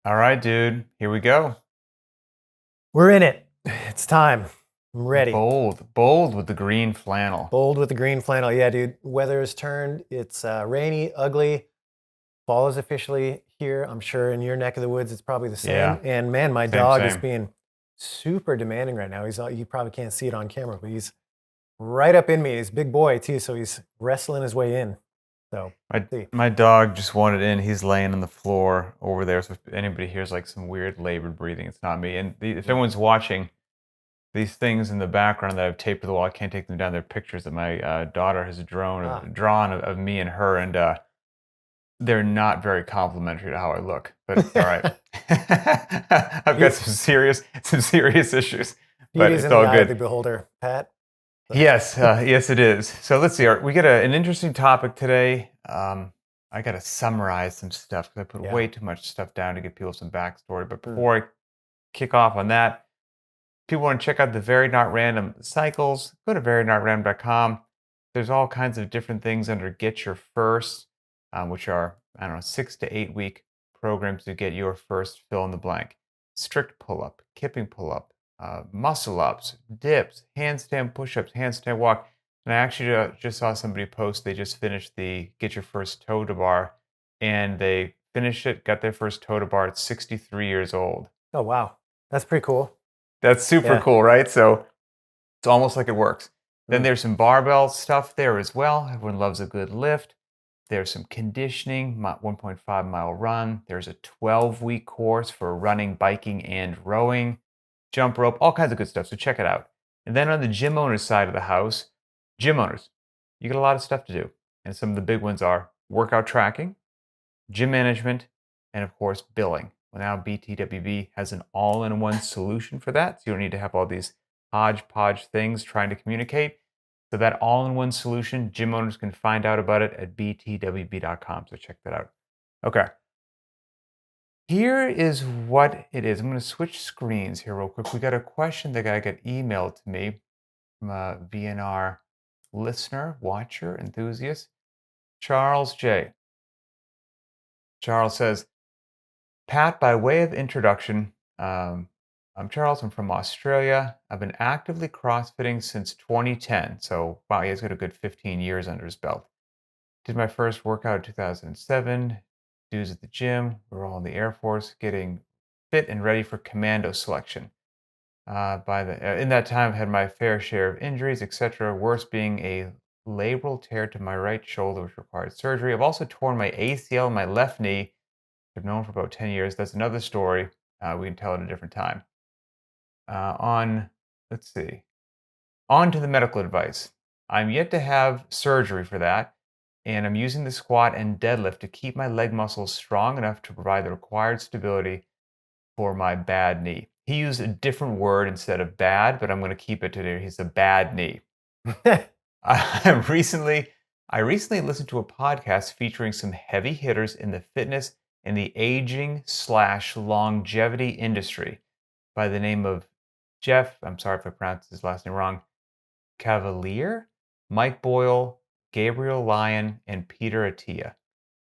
All right, dude. Here we go. We're in it. It's time. I'm ready. Bold with the green flannel. Bold with the green flannel. Yeah, dude. Weather has turned. It's rainy, ugly. Fall is officially here. I'm sure in your neck of the woods, it's probably the same. Yeah, And man, my same, dog is same. being super demanding right now. You probably can't see it on camera, but he's right up in me. He's a big boy too, so he's wrestling his way in. So My see. my dog just wanted in. He's laying on the floor over there. So if anybody hears like some weird labored breathing, it's not me. And if anyone's watching, these things in the background that I've taped to the wall, I can't take them down. They're pictures that my daughter has Ah. drawn of me and her, and they're not very complimentary to how I look. But it's all right. I've got some serious issues, but Beauty's it's in the all eye of good. the beholder, Pat. So, Yes, yes, it is. So let's see. We got an interesting topic today. I got to summarize some stuff because I put yeah. way too much stuff down to give people some backstory. But Mm. before I kick off on that, people want to check out the Very Not Random cycles, go to verynotRandom.com. There's all kinds of different things under Get Your First, which are, I don't know, 6 to 8 week programs to get your first fill in the blank. Strict pull up, kipping pull up, muscle ups, dips, handstand push ups, handstand walk. And I actually just saw somebody post they just finished the Get Your First Toe to Bar, and they finished it, got their first toe to bar at 63 years old. Oh wow. That's pretty cool. That's super Yeah. cool, right? So it's almost like it works. Then Mm. there's some barbell stuff there as well. Everyone loves a good lift. There's some conditioning, 1.5 mile run. There's a 12-week course for running, biking, and rowing, jump rope, all kinds of good stuff. So check it out. And then on the gym owners side of the house, gym owners, you got a lot of stuff to do. And some of the big ones are workout tracking, gym management, and of course, billing. Well, now btwb has an all-in-one solution for that. So you don't need to have all these hodgepodge things trying to communicate. So that all-in-one solution, gym owners can find out about it at btwb.com. So check that out. Okay. Here is what it is. I'm going to switch screens here real quick. We got a question that got emailed to me from a VNR listener, watcher, enthusiast, Charles J. Charles says, Pat, by way of introduction, I'm Charles. I'm from Australia. I've been actively CrossFitting since 2010. So, wow, he has got a good 15 years under his belt. Did my first workout in 2007. Dudes at the gym. We were all in the Air Force getting fit and ready for commando selection. In that time, I had my fair share of injuries, etc. Worst being a labral tear to my right shoulder, which required surgery. I've also torn my ACL in my left knee. I've known for about 10 years. That's another story. We can tell at a different time. On, let's see, on to the medical advice. I'm yet to have surgery for that, and I'm using the squat and deadlift to keep my leg muscles strong enough to provide the required stability for my bad knee. He used a different word instead of bad, but I'm going to keep it today. He's a bad knee. I recently I recently listened to a podcast featuring some heavy hitters in the fitness and the aging slash longevity industry by the name of Jeff, I'm sorry if I pronounced his last name wrong, Cavalier, Mike Boyle, Gabriel Lyon, and Peter Attia.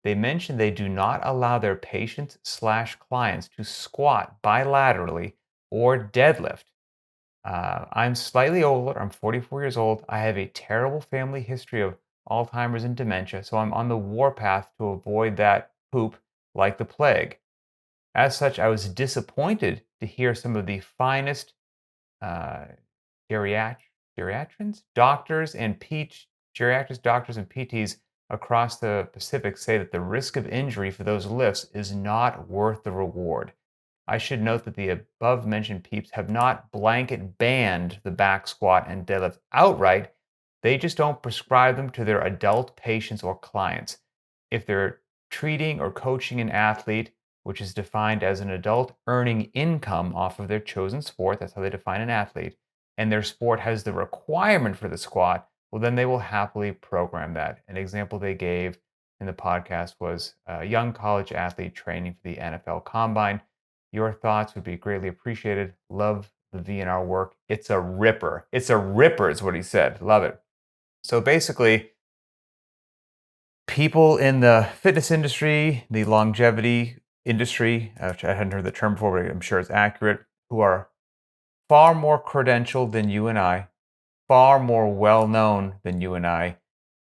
They mentioned they do not allow their patients slash clients to squat bilaterally or deadlift. I'm slightly older. I'm 44 years old. I have a terrible family history of Alzheimer's and dementia, so I'm on the warpath to avoid that poop like the plague. As such, I was disappointed to hear some of the finest uh, geriat- geriatrians, doctors, and geriatrics, doctors, and PTs across the Pacific say that the risk of injury for those lifts is not worth the reward. I should note that the above mentioned peeps have not blanket banned the back squat and deadlift outright. They just don't prescribe them to their adult patients or clients. If they're treating or coaching an athlete, which is defined as an adult earning income off of their chosen sport, that's how they define an athlete, and their sport has the requirement for the squat, well, then they will happily program that. An example they gave in the podcast was a young college athlete training for the NFL Combine. Your thoughts would be greatly appreciated. Love the VNR work. It's a ripper. It's a ripper, is what he said. Love it. So basically, people in the fitness industry, the longevity industry, which I hadn't heard the term before, but I'm sure it's accurate, who are far more credentialed than you and I, far more well known than you and I,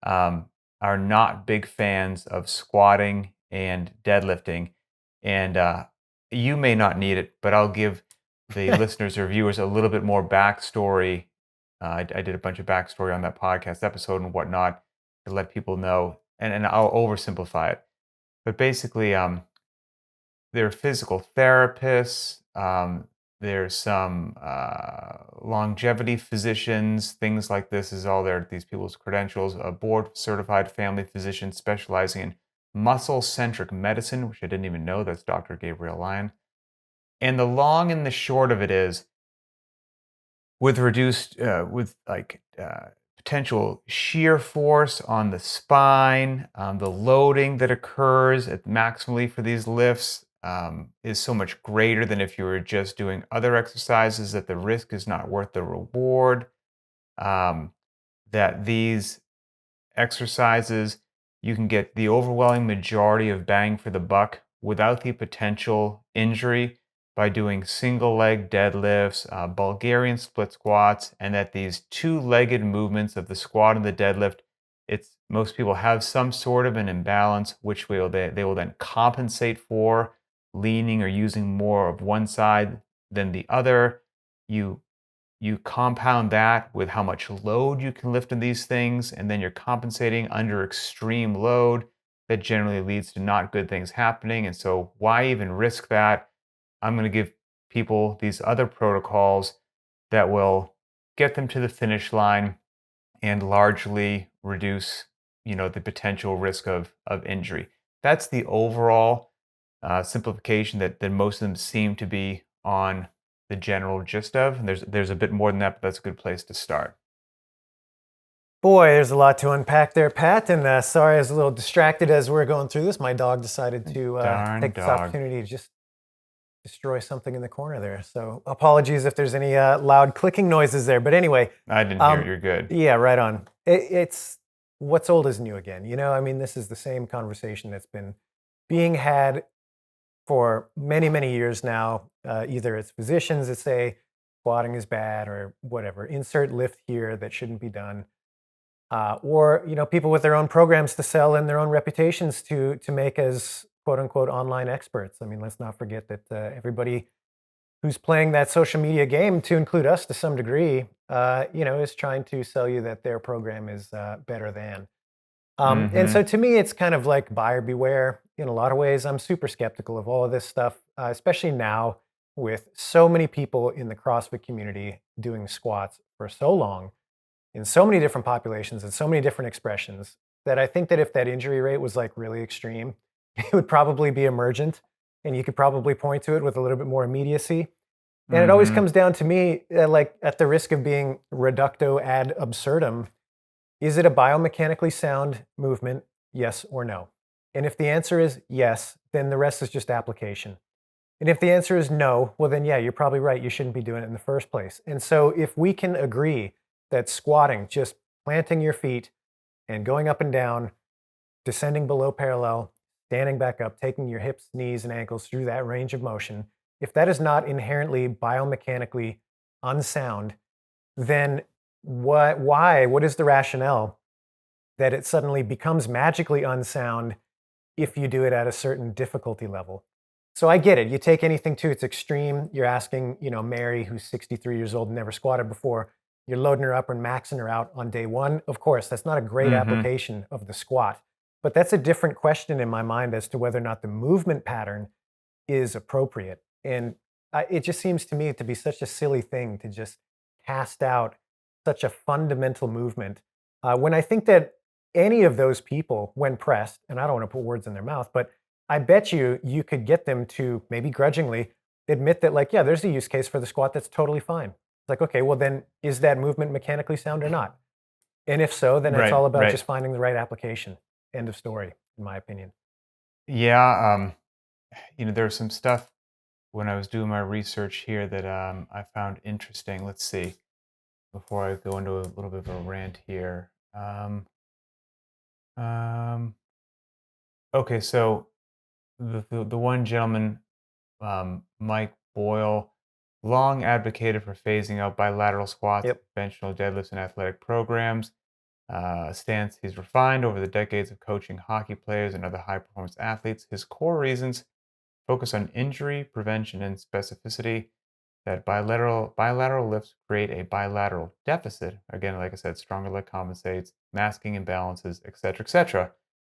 um, are not big fans of squatting and deadlifting. And you may not need it, but I'll give the listeners or viewers a little bit more backstory. I did a bunch of backstory on that podcast episode and whatnot to let people know, and I'll oversimplify it. But basically, they're physical therapists. There's some longevity physicians, things like this is all there. These people's credentials. A board certified family physician specializing in muscle centric medicine, which I didn't even know. That's Dr. Gabriel Lyon. And the long and the short of it is, with reduced with like potential shear force on the spine, the loading that occurs at maximally for these lifts is so much greater than if you were just doing other exercises, that the risk is not worth the reward. um, that these exercises, you can get the overwhelming majority of bang for the buck without the potential injury by doing single leg deadlifts, Bulgarian split squats, and that these two-legged movements of the squat and the deadlift, it's most people have some sort of an imbalance, which they will then compensate for leaning or using more of one side than the other. You you compound that with how much load you can lift in these things, and then you're compensating under extreme load. That generally leads to not good things happening. And so, why even risk that? I'm going to give people these other protocols that will get them to the finish line and largely reduce, the potential risk of injury. That's the overall simplification that most of them seem to be on the general gist of. And there's a bit more than that, but that's a good place to start. Boy, there's a lot to unpack there, Pat. And sorry, I was a little distracted as we were going through this. My dog decided to Darn take this dog. opportunity to just destroy something in the corner there. So apologies if there's any loud clicking noises there. But anyway, I didn't hear it. You're good. yeah, right on. It's what's old is new again. I mean, this is the same conversation that's been being had for many, many years now. Either it's physicians that say squatting is bad or whatever, insert lift here that shouldn't be done. Or people with their own programs to sell and their own reputations to make as quote unquote online experts. I mean, let's not forget that everybody who's playing that social media game, to include us to some degree, is trying to sell you that their program is better than. And Mm-hmm. so to me, it's kind of like buyer beware in a lot of ways. I'm super skeptical of all of this stuff, especially now with so many people in the CrossFit community doing squats for so long in so many different populations and so many different expressions, that I think that if that injury rate was like really extreme, it would probably be emergent and you could probably point to it with a little bit more immediacy. And it always Mm-hmm. comes down to me, like at the risk of being reducto ad absurdum, is it a biomechanically sound movement? Yes or no? And if the answer is yes, then the rest is just application. And if the answer is no, well, then yeah, you're probably right. You shouldn't be doing it in the first place. And so if we can agree that squatting, just planting your feet and going up and down, descending below parallel, standing back up, taking your hips, knees, and ankles through that range of motion, if that is not inherently biomechanically unsound, then what is the rationale that it suddenly becomes magically unsound if you do it at a certain difficulty level? So I get it. You take anything to its extreme. You're asking, Mary, who's 63 years old and never squatted before, you're loading her up and maxing her out on day one. Of course, that's not a great Mm-hmm. application of the squat, but that's a different question in my mind as to whether or not the movement pattern is appropriate. And it just seems to me to be such a silly thing to just cast out such a fundamental movement. When I think that any of those people, when pressed, and I don't want to put words in their mouth, but I bet you could get them to maybe grudgingly admit that, like, yeah, there's a use case for the squat that's totally fine. It's like, okay, well, then is that movement mechanically sound or not? And if so, then it's Right. all about Right. just finding the right application. End of story, in my opinion. Yeah. There's some stuff when I was doing my research here that I found interesting. Let's see. Before I go into a little bit of a rant here. Um, okay, so the one gentleman, Mike Boyle, long advocated for phasing out bilateral squats, Yep. conventional deadlifts, and athletic programs. A stance he's refined over the decades of coaching hockey players and other high performance athletes. His core reasons focus on injury prevention and specificity. That bilateral lifts create a bilateral deficit. Again, like I said, stronger leg compensates, masking imbalances, etc.,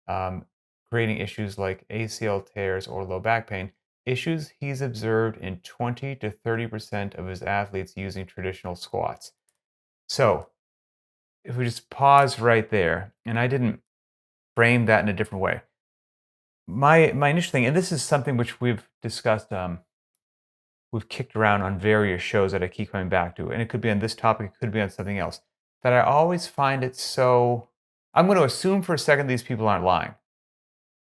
um, creating issues like ACL tears or low back pain. Issues he's observed in 20 to 30% of his athletes using traditional squats. So, if we just pause right there, and I didn't frame that in a different way. My initial thing, and this is something which we've discussed, we've kicked around on various shows that I keep coming back to, and it could be on this topic, it could be on something else. That I always find it so. I'm going to assume for a second these people aren't lying.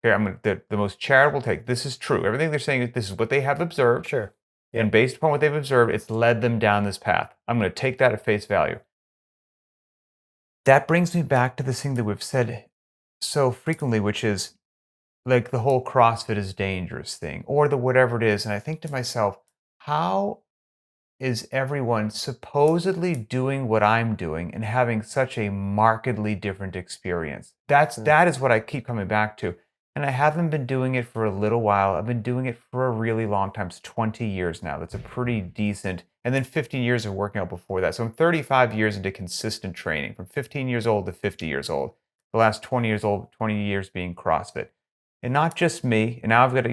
Okay, the most charitable take. This is true. Everything they're saying, this is what they have observed, Sure. and Yep. based upon what they've observed, it's led them down this path. I'm going to take that at face value. That brings me back to this thing that we've said so frequently, which is like the whole CrossFit is dangerous thing, or the whatever it is. And I think to myself, how is everyone supposedly doing what I'm doing and having such a markedly different experience? Mm. That is what I keep coming back to. And I haven't been doing it for a little while. I've been doing it for a really long time. It's 20 years now. That's a pretty decent, and then 15 years of working out before that. So I'm 35 years into consistent training, from 15 years old to 50 years old. The last 20 years old, 20 years being CrossFit. And not just me. And now I've got,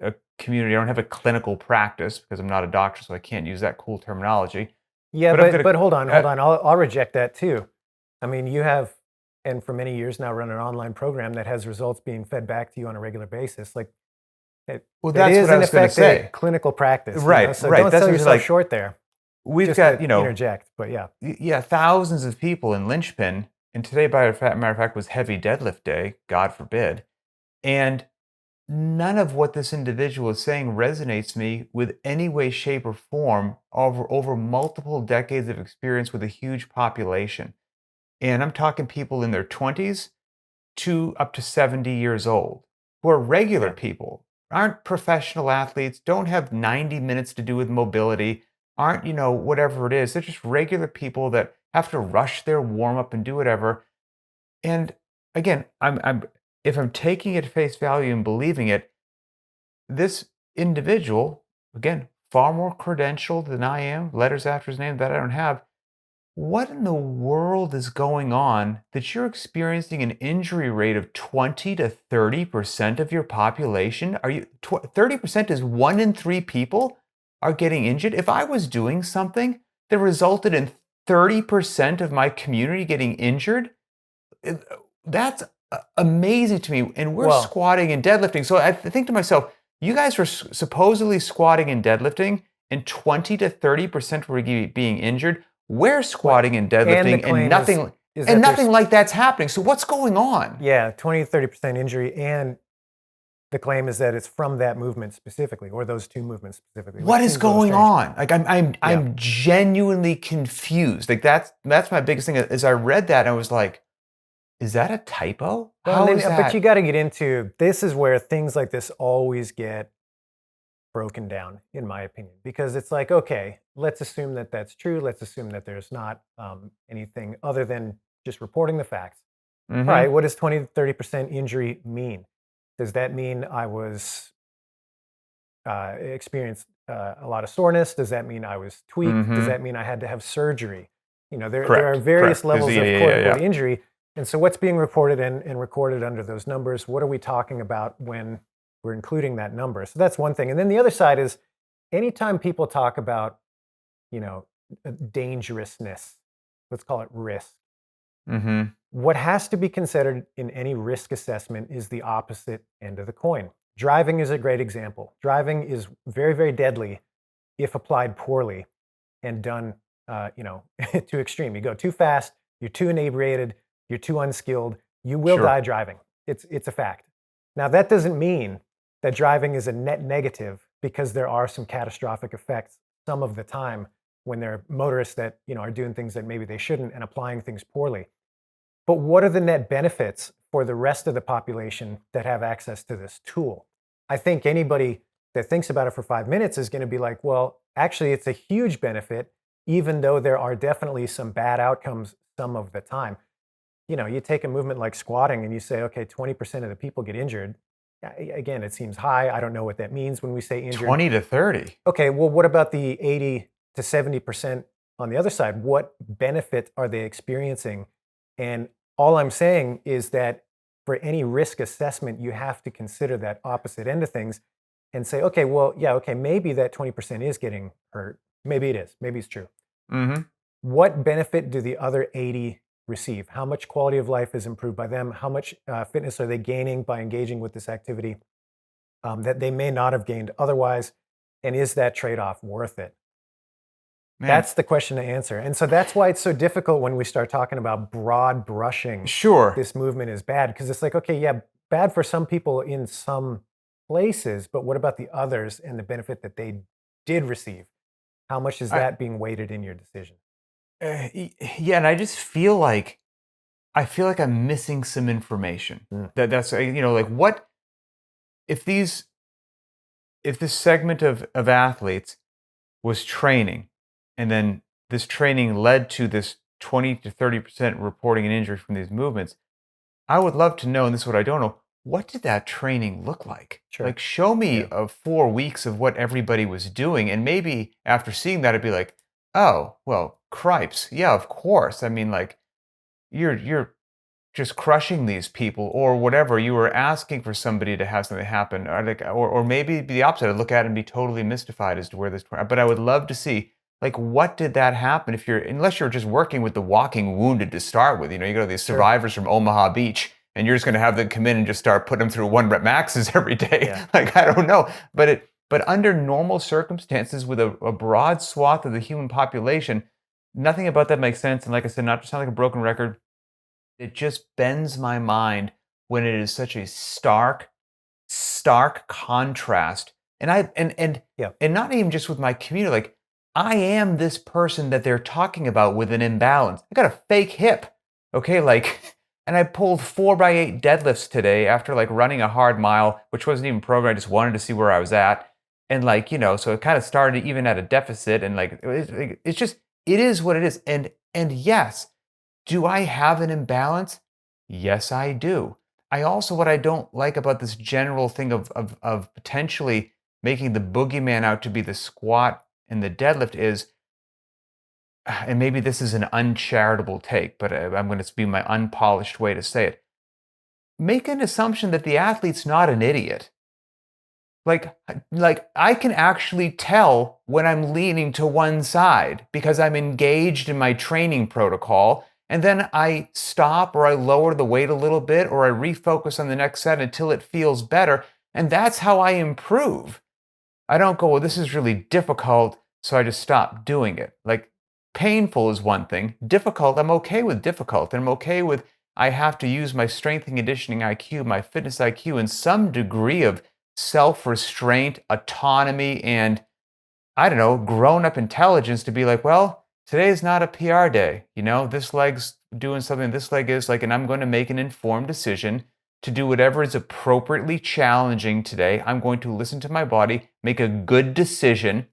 a community. I don't have a clinical practice because I'm not a doctor, so I can't use that cool terminology. Yeah, But I've got but hold on, hold uh, on. I'll reject that too. I mean, you have, and for many years now, run an online program that has results being fed back to you on a regular basis. Like it, well, it that's what is I in was going to effect a say. clinical practice, Right, So right. don't That's sell what it's yourself like. short there. We've Just got, to interject, but yeah, yeah, thousands of people in Linchpin, and today, by a matter of fact, was heavy deadlift day. God forbid, and none of what this individual is saying resonates me with any way, shape, or form over multiple decades of experience with a huge population. And I'm talking people in their 20s to up to 70 years old who are regular yeah. people, aren't professional athletes, don't have 90 minutes to do with mobility, aren't, whatever it is. They're just regular people that have to rush their warm up and do whatever. And again, I'm if I'm taking it at face value and believing it, this individual, again, far more credentialed than I am, letters after his name that I don't have, what in the world is going on that you're experiencing an injury rate of 20 to 30% of your population? 30% is 1 in 3 people are getting injured? If I was doing something that resulted in 30% of my community getting injured, that's amazing to me. And we're Well, squatting and deadlifting. So I think to myself, you guys were supposedly squatting and deadlifting, and 20 to 30% were being injured. We're what, squatting and and the deadlifting, claim is and that nothing there's like that's happening. So what's going on? 20 to 30% injury, and the claim is that it's from that movement specifically, or those two movements specifically, which What is seems a little going strange. on? Like Yeah. I'm genuinely confused. Like that's my biggest thing. As I read that, I was like, is that a typo? Well, and How then, is but you that? got to get into this is where things like this always get broken down, in my opinion, because it's like, okay, let's assume that that's true. Let's assume that there's not anything other than just reporting the facts. All right, Mm-hmm. what does 20 to 30% injury mean? Does that mean I was experienced a lot of soreness? Does that mean I was tweaked? Does Mm-hmm. that mean I had to have surgery? There are Correct. various Correct. There's levels yeah, of yeah, quote yeah, unquote yeah. injury. And so, what's being reported and recorded under those numbers? What are we talking about when we're including that number? So, that's one thing. And then the other side is anytime people talk about, you know, dangerousness, let's call it risk. Mm-hmm. What has to be considered in any risk assessment is the opposite end of the coin. Driving is a great example. Driving is very, very deadly if applied poorly and done, to extreme. You go too fast, you're too inebriated, you're too unskilled, you will Sure. die driving. It's a fact. Now that doesn't mean that driving is a net negative because there are some catastrophic effects some of the time when there are motorists that are doing things that maybe they shouldn't and applying things poorly. But what are the net benefits for the rest of the population that have access to this tool? I think anybody that thinks about it for 5 minutes is going to be like, well, actually, it's a huge benefit, even though there are definitely some bad outcomes some of the time. You take a movement like squatting and you say, okay, 20% of the people get injured. Again, it seems high. I don't know what that means when we say injured. 20 to 30. Okay, well, what about the 80 to 70% on the other side? What benefit are they experiencing? And all I'm saying is that for any risk assessment, you have to consider that opposite end of things and say, okay, well, yeah, okay, maybe that 20% is getting hurt. Maybe it is. Maybe it's true. Mm-hmm. What benefit do the other 80 receive? How much quality of life is improved by them? How much fitness are they gaining by engaging with this activity that they may not have gained otherwise? And is that trade-off worth it? Man, That's the question to answer. And so that's why it's so difficult when we start talking about broad brushing sure. this movement is bad, because it's like, okay, yeah, bad for some people in some places, but what about the others and the benefit that they did receive? How much is I, that being weighted in your decision? yeah, and I feel like I'm missing some information. Mm, That's like what if this segment of athletes was training, and then this training led to this 20 to 30% reporting an injury from these movements. I would love to know, and this is what I don't know, what did that training look like? sure. Like, show me Yeah. 4 weeks of what everybody was doing, and maybe after seeing that, I'd be like, oh, well, cripes, yeah, of course. I mean, like, you're just crushing these people or whatever. You were asking for somebody to have something happen, or maybe be the opposite. I'd look at it and be totally mystified as to where this. But I would love to see, like, what did that happen? Unless you're just working with the walking wounded to start with. You go to these Sure. survivors from Omaha Beach, and you're just going to have them come in and just start putting them through 1 rep maxes every day. Yeah. Like, I don't know, but under normal circumstances, with a broad swath of the human population, nothing about that makes sense. And like I said, not to sound like a broken record, it just bends my mind when it is such a stark contrast. And I Yeah. and not even just with my community, like, I am this person that they're talking about with an imbalance. I got a fake hip. Okay, like, and I pulled 4x8 deadlifts today after like running a hard mile, which wasn't even programmed. I just wanted to see where I was at. And like, so it kind of started even at a deficit, and like it's just, it is what it is. And yes, do I have an imbalance? Yes, I do. I also, what I don't like about this general thing of potentially making the boogeyman out to be the squat and the deadlift is, and maybe this is an uncharitable take, but I'm going to be my unpolished way to say it. Make an assumption that the athlete's not an idiot. Like I can actually tell when I'm leaning to one side because I'm engaged in my training protocol, and then I stop or I lower the weight a little bit or I refocus on the next set until it feels better, and that's how I improve. I don't go, well, this is really difficult, so I just stop doing it. Like, painful is one thing. Difficult, I'm okay with difficult. And I'm okay with, I have to use my strength and conditioning IQ, my fitness IQ, and some degree of self restraint, autonomy, and I don't know, grown up intelligence to be like, well, today's not a PR day. This leg's doing something, this leg is like, and I'm going to make an informed decision to do whatever is appropriately challenging today. I'm going to listen to my body, make a good decision,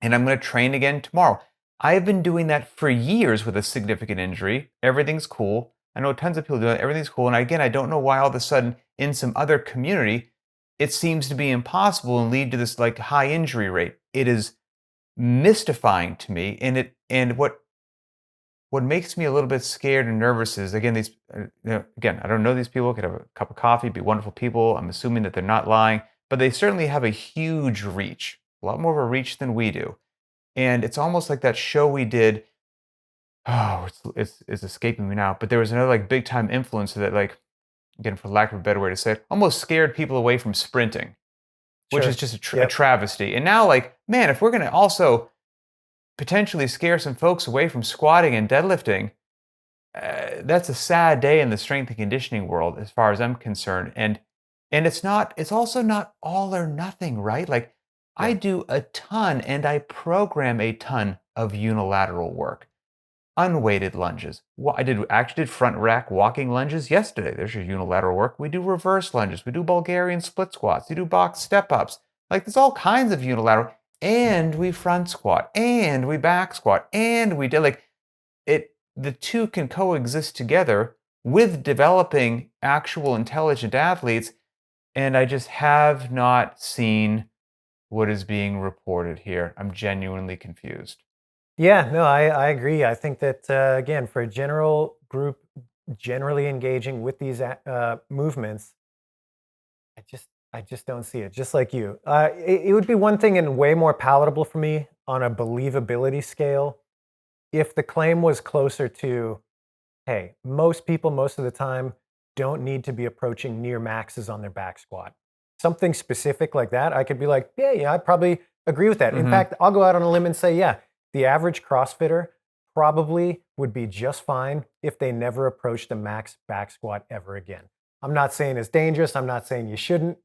and I'm going to train again tomorrow. I've been doing that for years with a significant injury. Everything's cool. I know tons of people do that. Everything's cool. And again, I don't know why all of a sudden in some other community, it seems to be impossible and lead to this like high injury rate. It is mystifying to me, and what makes me a little bit scared and nervous is, again, these again, I don't know these people, could have a cup of coffee, be wonderful people. I'm assuming that they're not lying, but they certainly have a huge reach, a lot more of a reach than we do. And it's almost like that show we did. Oh, it's escaping me now, but there was another like big time influencer that, like, again, for lack of a better way to say it, almost scared people away from sprinting, which is Sure. just a Yep. travesty. And now, like, man, if we're going to also potentially scare some folks away from squatting and deadlifting, that's a sad day in the strength and conditioning world, as far as I'm concerned. And it's also not all or nothing, right? Like, I Yeah. do a ton and I program a ton of unilateral work. unweighted lunges. I actually did front rack walking lunges yesterday. There's your unilateral work. We do reverse lunges. We do Bulgarian split squats. We do box step ups. Like there's all kinds of unilateral. And we front squat. And we back squat. And we did like it. The two can coexist together with developing actual intelligent athletes. And I just have not seen what is being reported here. I'm genuinely confused. Yeah, no, I agree. I think that, again, for a general group generally engaging with these movements, I just don't see it. Just like you, it would be one thing and way more palatable for me on a believability scale if the claim was closer to, hey, most people most of the time don't need to be approaching near maxes on their back squat. Something specific like that, I could be like, yeah, I probably agree with that. In fact, I'll go out on a limb and say, yeah, the average CrossFitter probably would be just fine if they never approached a max back squat ever again. I'm not saying it's dangerous. I'm not saying you shouldn't,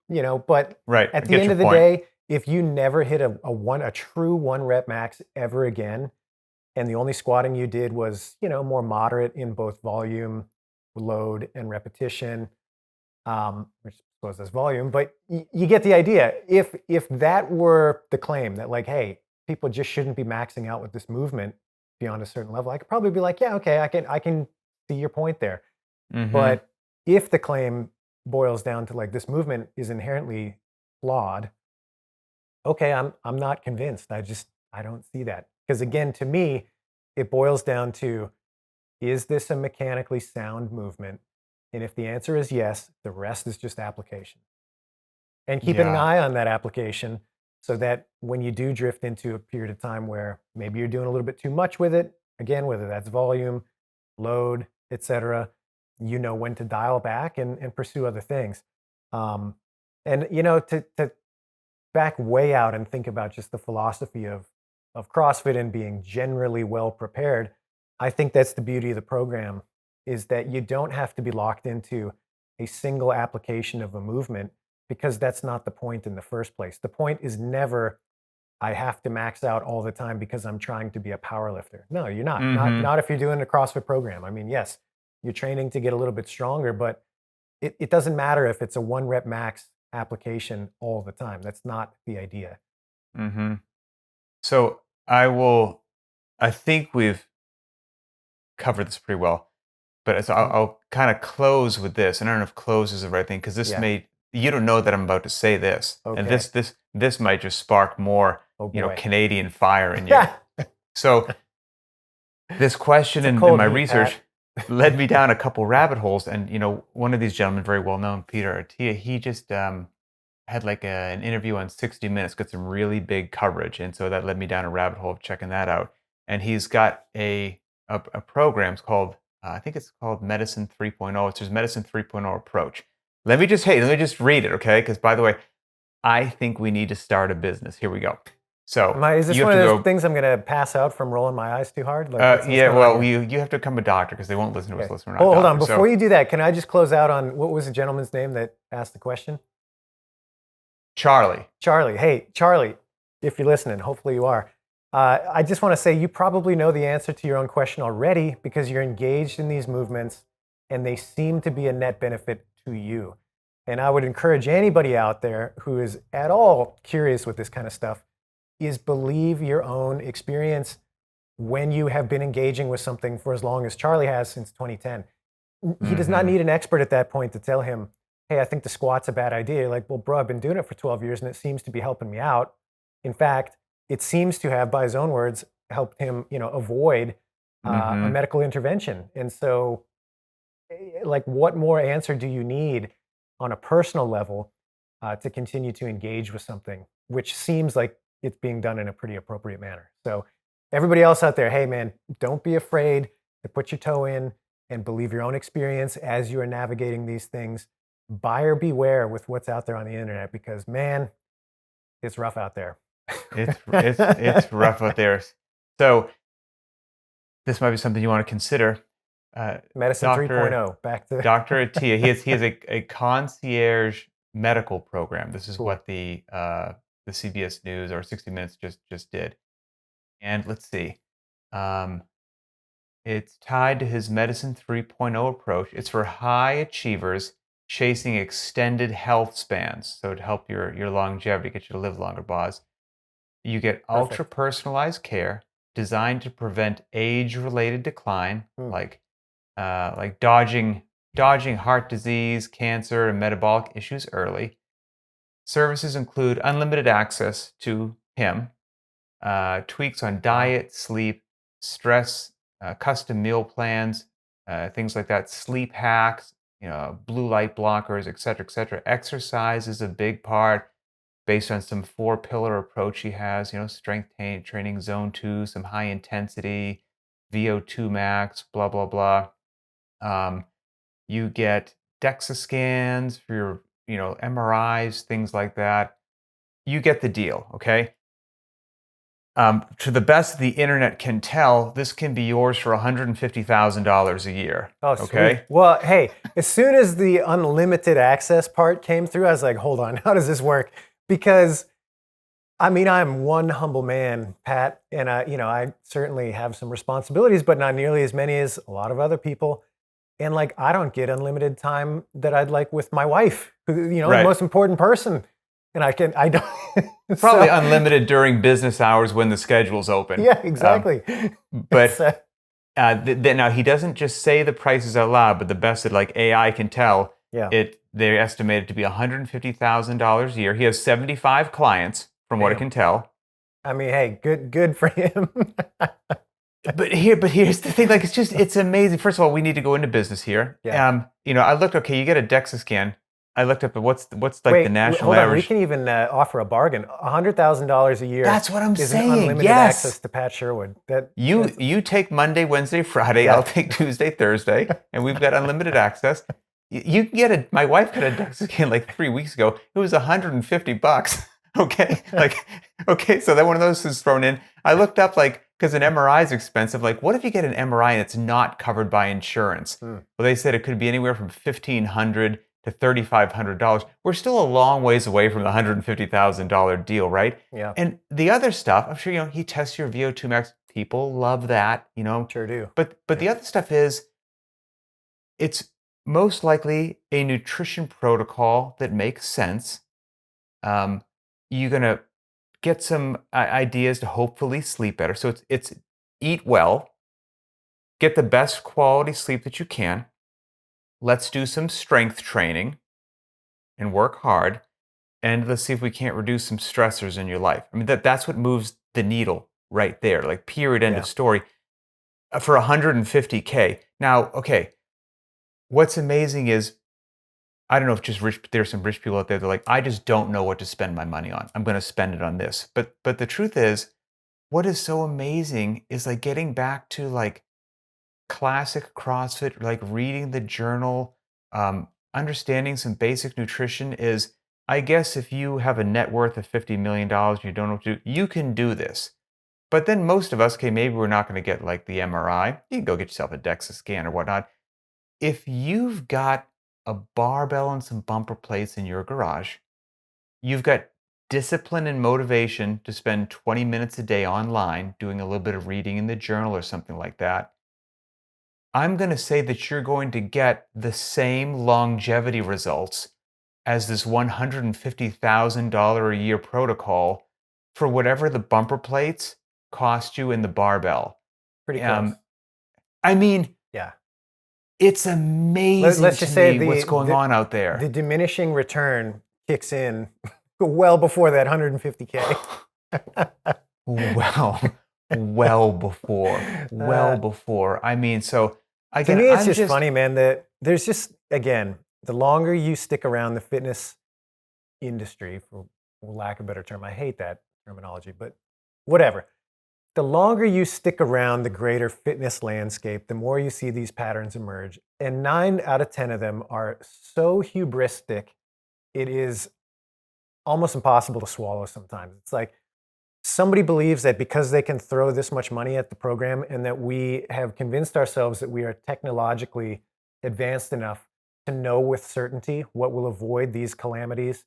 but Right. I at the get end your of the point. day, if you never hit a true 1 rep max ever again, and the only squatting you did was, more moderate in both volume, load, and repetition, which I suppose is volume, but you get the idea. If that were the claim that like, hey, people just shouldn't be maxing out with this movement beyond a certain level, I could probably be like, yeah, okay, I can see your point there. Mm-hmm. But if the claim boils down to like this movement is inherently flawed, okay, I'm not convinced. I don't see that. Because again, to me, it boils down to, is this a mechanically sound movement? And if the answer is yes, the rest is just application. And keeping an Yeah. eye on that application so that when you do drift into a period of time where maybe you're doing a little bit too much with it, again, whether that's volume, load, etc., you know when to dial back and pursue other things. Um, and to back way out and think about just the philosophy of CrossFit and being generally well prepared, I think that's the beauty of the program is that you don't have to be locked into a single application of a movement because that's not the point in the first place. The point is never I have to max out all the time because I'm trying to be a power lifter. No, you're not. Not Mm-hmm. not if you're doing a CrossFit program. I mean, yes, you're training to get a little bit stronger, but it doesn't matter if it's a 1 rep max application all the time. That's not the idea. Mm-hmm. So I think we've covered this pretty well, but so I'll, Mhm. I'll kind of close with this. And I don't know if close is the right thing because Yeah. you don't know that I'm about to say this. And Okay. this might just spark more, Oh boy. Canadian fire in you. Yeah. So this question It's a in cold my heat, research Pat. led me down a couple rabbit holes. And, one of these gentlemen, very well known, Peter Attia, he just had like an interview on 60 Minutes, got some really big coverage. And so that led me down a rabbit hole of checking that out. And he's got a program. It's called, I think it's called Medicine 3.0. It's his Medicine 3.0 approach. Let me just read it, okay? Because by the way, I think we need to start a business. Here we go. So Is this you have one to of those go, things I'm gonna pass out from rolling my eyes too hard? Like what's yeah, going on well, here? you have to become a doctor because they won't listen to us Okay. unless we're not Hold on. doctors. Before So you do that, can I just close out on what was the gentleman's name that asked the question? Charlie. Charlie. Hey, Charlie, if you're listening, hopefully you are. I just want to say you probably know the answer to your own question already because you're engaged in these movements and they seem to be a net benefit to you. And I would encourage anybody out there who is at all curious with this kind of stuff is believe your own experience when you have been engaging with something for as long as Charlie has since 2010. He does not Mm-hmm. need an expert at that point to tell him, hey, I think the squat's a bad idea. You're like, well, bro, I've been doing it for 12 years and it seems to be helping me out. In fact, it seems to have, by his own words, helped him, avoid a Mm-hmm. medical intervention. And so, like, what more answer do you need on a personal level to continue to engage with something, which seems like it's being done in a pretty appropriate manner? So, everybody else out there, hey, man, don't be afraid to put your toe in and believe your own experience as you are navigating these things. Buyer beware with what's out there on the internet because, man, it's rough out there. It's rough out there. So this might be something you want to consider. Medicine Doctor 3.0, back to Doctor Atia, he has a concierge medical program. This is cool. what the CBS News or 60 Minutes just did. And let's see. Um, It's tied to his Medicine 3.0 approach. It's for high achievers chasing extended health spans. So to help your longevity, get you to live longer, Boz. You get ultra Perfect. personalized care designed to prevent age-related decline, Hmm. like dodging heart disease, cancer, and metabolic issues early. Services include unlimited access to him, tweaks on Wow. diet, sleep, stress, custom meal plans, things like that, sleep hacks, blue light blockers, et cetera, et cetera. Exercise is a big part based on some four pillar approach he has, strength training, zone two, some high intensity, VO2 max, blah, blah, blah. Um, you get DEXA scans for your, MRIs, things like that. You get the deal, okay? To the best the internet can tell, this can be yours for $150,000 a year. Oh, sweet. Okay. Well, hey, as soon as the unlimited access part came through, I was like, hold on, how does this work? Because I mean, I'm one humble man, Pat, and I certainly have some responsibilities, but not nearly as many as a lot of other people. And like, I don't get unlimited time that I'd like with my wife, who, the Right. most important person. And I don't. Probably So, unlimited during business hours when the schedule's open. yeah, Um, exactly. It's, but now he doesn't just say the prices out loud, but the best that like AI can tell, yeah, they're estimated to be $150,000 a year. He has 75 clients, from what I damn. can tell. I mean, hey, good for him. But here's the thing, like it's amazing. First of all, we need to go into business here. Yeah. I looked, okay, you get a DEXA scan. I looked up at what's like the Wait, national hold on. We average. can even offer a bargain. $100,000 a year That's what I'm is an saying. unlimited access Yes. to Pat Sherwood. You That's you take Monday, Wednesday, Friday. yeah. I'll take Tuesday, Thursday, and we've got unlimited access. You can get a. My wife got a DEXA scan like 3 weeks ago. It was $150. Okay, like okay, so then one of those is thrown in. I looked up like because an MRI is expensive. Like, what if you get an MRI and it's not covered by insurance? Hmm. Well, they said it could be anywhere from $1,500 to $3,500. We're still a long ways away from the $150,000 deal, right? Yeah, And the other stuff, I'm sure he tests your VO2 max. People love that. sure do. But the other stuff is it's most likely a nutrition protocol that makes sense. Um, you're gonna get some ideas to hopefully sleep better. So it's eat well, get the best quality sleep that you can. Let's do some strength training and work hard, and let's see if we can't reduce some stressors in your life. I mean that's what moves the needle right there. Like period, end of Yeah. story. For 150K. Now, okay, what's amazing is I don't know if just rich there's some rich people out there that are like, I just don't know what to spend my money on. I'm gonna spend it on this. But the truth is, what is so amazing is like getting back to like classic CrossFit, like reading the journal, understanding some basic nutrition is I guess if you have a net worth of $50 million, you don't know what to do, you can do this. But then most of us, okay, maybe we're not going to get like the MRI. You can go get yourself a DEXA scan or whatnot. If you've got a barbell and some bumper plates in your garage, you've got discipline and motivation to spend 20 minutes a day online doing a little bit of reading in the journal or something like that. I'm going to say that you're going to get the same longevity results as this $150,000 a year protocol for whatever the bumper plates cost you in the barbell. Pretty close. Um, I mean, Yeah. it's amazing Let's to just say me what's going on out the there. diminishing return kicks in well before that 150K. Well, well before, well uh, before. I mean, so to again, me, it's I'm just just funny, man, that there's just, again, the longer you stick around the fitness industry, for lack of a better term, I hate that terminology, but whatever. The longer you stick around the greater fitness landscape, the more you see these patterns emerge. And 9 out of 10 of them are so hubristic, it is almost impossible to swallow sometimes. It's like somebody believes that because they can throw this much money at the program and that we have convinced ourselves that we are technologically advanced enough to know with certainty what will avoid these calamities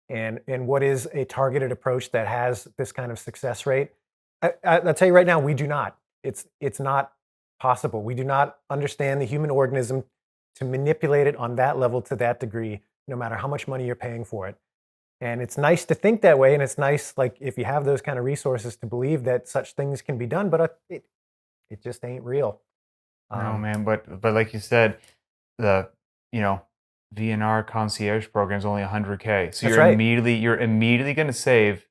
and what is a targeted approach that has this kind of success rate. I'll tell you right now, we do not. It's not possible. We do not understand the human organism to manipulate it on that level to that degree, no matter how much money you're paying for it. And it's nice to think that way, and it's nice, like, if you have those kind of resources to believe that such things can be done, but it just ain't real. No, Um, man, but like you said, the you know VNR concierge program is only 100K, so that's right. you're immediately going to save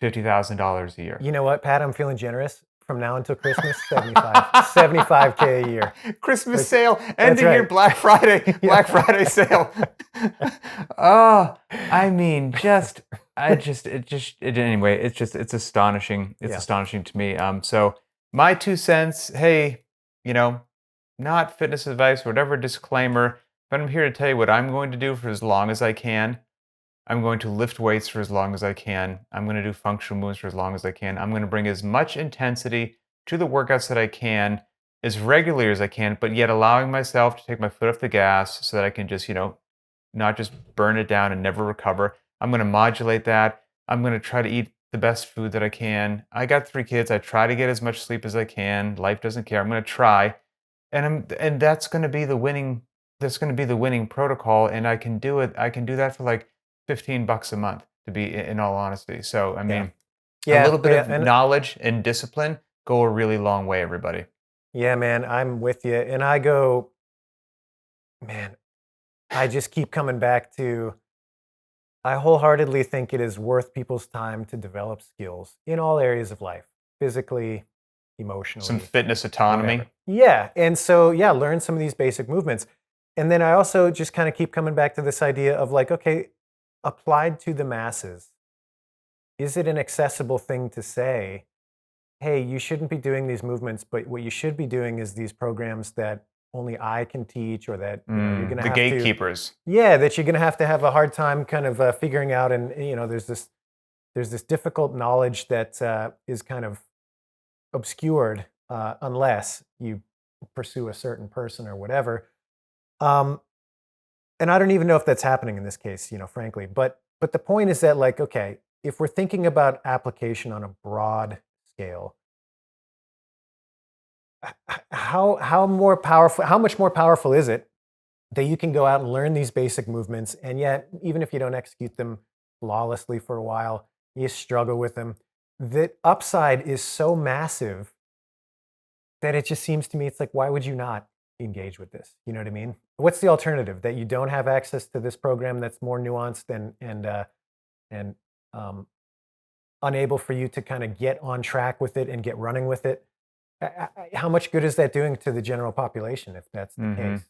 $50,000 a year. You know what, Pat? I'm feeling generous. From now until Christmas, 75K a year. Christmas Like, sale, end that's of year right. Black Friday, Yeah. Black Friday sale. Oh, I mean, anyway. It's astonishing. It's Yeah. astonishing to me. So my 2 cents. Hey, you know, not fitness advice, whatever disclaimer. But I'm here to tell you what I'm going to do for as long as I can. I'm going to lift weights for as long as I can. I'm going to do functional movements for as long as I can. I'm going to bring as much intensity to the workouts that I can, as regularly as I can, but yet allowing myself to take my foot off the gas so that I can just, not just burn it down and never recover. I'm going to modulate that. I'm going to try to eat the best food that I can. I got 3 kids. I try to get as much sleep as I can. Life doesn't care. I'm going to try. And that's going to be the winning protocol, and I can do it. I can do that for like $15 a month, to be in all honesty. So, I Yeah. mean, a Yeah. little bit Yeah. of And knowledge and discipline go a really long way, everybody. yeah, man, I'm with you. And I go, man, I just keep coming back to, I wholeheartedly think it is worth people's time to develop skills in all areas of life, physically, Some emotionally, fitness whatever. autonomy. Yeah. And so, yeah, learn some of these basic movements. And then I also just kind of keep coming back to this idea of, like, okay, applied to the masses, is it an accessible thing to say, hey, you shouldn't be doing these movements, but what you should be doing is these programs that only I can teach, or that, you're going to The have to, gatekeepers. yeah, that you're going to have a hard time kind of figuring out. And, there's this difficult knowledge that is kind of obscured unless you pursue a certain person or whatever. Um, and I don't even know if that's happening in this case, frankly. But the point is that, like, okay, if we're thinking about application on a broad scale, how much more powerful is it that you can go out and learn these basic movements, and yet, even if you don't execute them flawlessly for a while, you struggle with them. The upside is so massive that it just seems to me, it's like, why would you not engage with this? You know what I mean? What's the alternative? That you don't have access to this program that's more nuanced and um, unable for you to kind of get on track with it and get running with it? How much good is that doing to the general population if that's the Mm-hmm. case?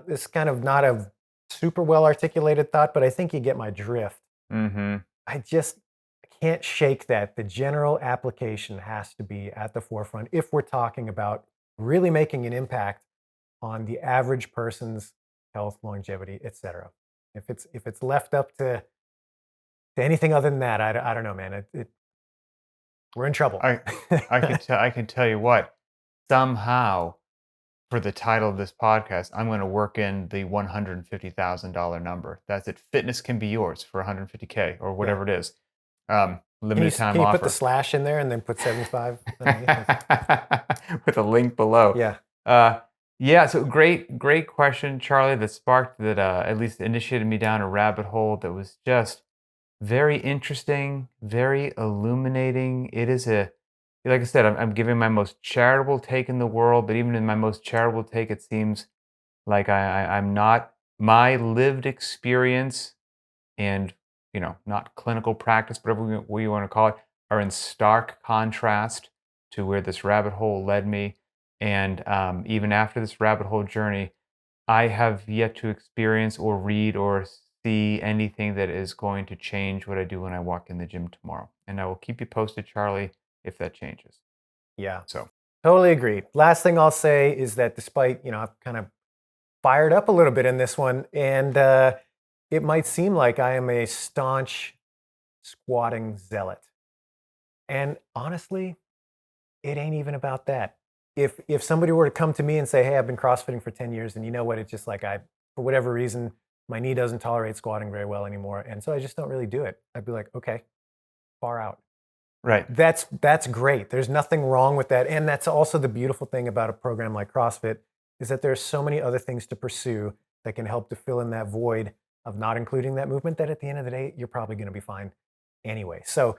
This is kind of not a super well articulated thought, but I think you get my drift. Mm-hmm. I just can't shake that the general application has to be at the forefront if we're talking about really making an impact on the average person's health, longevity, etc. If it's left up to anything other than that, I don't know, man. We're in trouble. I I can tell you what. Somehow, for the title of this podcast, I'm going to work in the $150,000 number. That's it. Fitness can be yours for 150K or Yeah. whatever it is. Can you Limited time can you put the offer. slash in there and then put 75 underneath? With a link below. Yeah. Uh, yeah, so great question, Charlie, that sparked that at least initiated me down a rabbit hole that was just very interesting, very illuminating. It is like I said, I'm giving my most charitable take in the world, but even in my most charitable take, it seems like I'm not, my lived experience and, not clinical practice, whatever what you want to call it, are in stark contrast to where this rabbit hole led me. And even after this rabbit hole journey, I have yet to experience or read or see anything that is going to change what I do when I walk in the gym tomorrow. And I will keep you posted, Charlie, if that changes. Yeah. So, Totally agree. Last thing I'll say is that despite, I've kind of fired up a little bit in this one, and it might seem like I am a staunch squatting zealot. And honestly, it ain't even about that. If somebody were to come to me and say, "Hey, I've been CrossFitting for 10 years, and you know what? It's just like, for whatever reason, my knee doesn't tolerate squatting very well anymore, and so I just don't really do it." I'd be like, "Okay, far out." Right. That's great. There's nothing wrong with that. And that's also the beautiful thing about a program like CrossFit is that there's so many other things to pursue that can help to fill in that void of not including that movement that at the end of the day, you're probably going to be fine anyway. So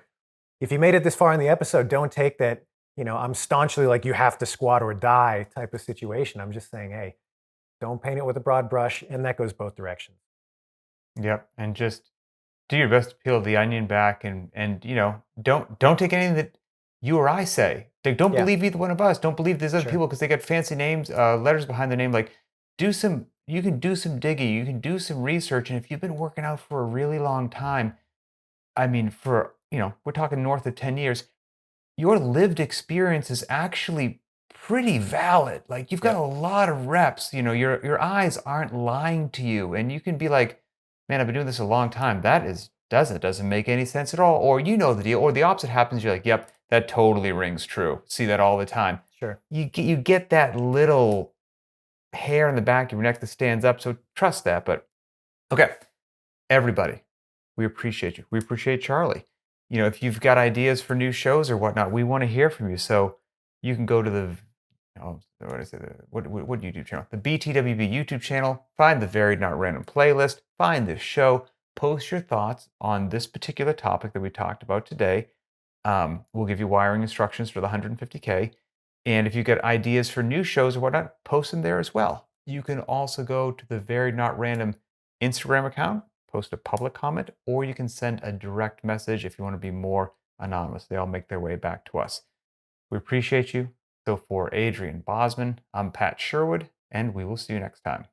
if you made it this far in the episode, don't take that, I'm staunchly like you have to squat or die type of situation. I'm just saying, hey, don't paint it with a broad brush. And that goes both directions. Yep. And just do your best to peel the onion back, and don't take anything that you or I say. Like, don't Yeah, believe either one of us. Don't believe these other sure. people because they got fancy names, letters behind their name. Like, you can do some digging, you can do some research, and if you've been working out for a really long time, I mean, we're talking north of 10 years. Your lived experience is actually pretty valid. Like, you've got Yep. a lot of reps. Your eyes aren't lying to you, and you can be like, "Man, I've been doing this a long time. That is doesn't make any sense at all." Or you know the deal. Or the opposite happens. You're like, "Yep, that totally rings true. See that all the time." Sure. You get that little hair in the back of your neck that stands up. So trust that. But okay, everybody, we appreciate you. We appreciate Charlie. If you've got ideas for new shows or whatnot, we want to hear from you. So you can go to what did I say? What YouTube channel? The BTWB YouTube channel. Find the Varied Not Random playlist. Find this show. Post your thoughts on this particular topic that we talked about today. We'll give you wiring instructions for the 150K. And if you've got ideas for new shows or whatnot, post them there as well. You can also go to the Varied Not Random Instagram account, post a public comment, or you can send a direct message if you want to be more anonymous. They all make their way back to us. We appreciate you. So for Adrian Bosman, I'm Pat Sherwood, and we will see you next time.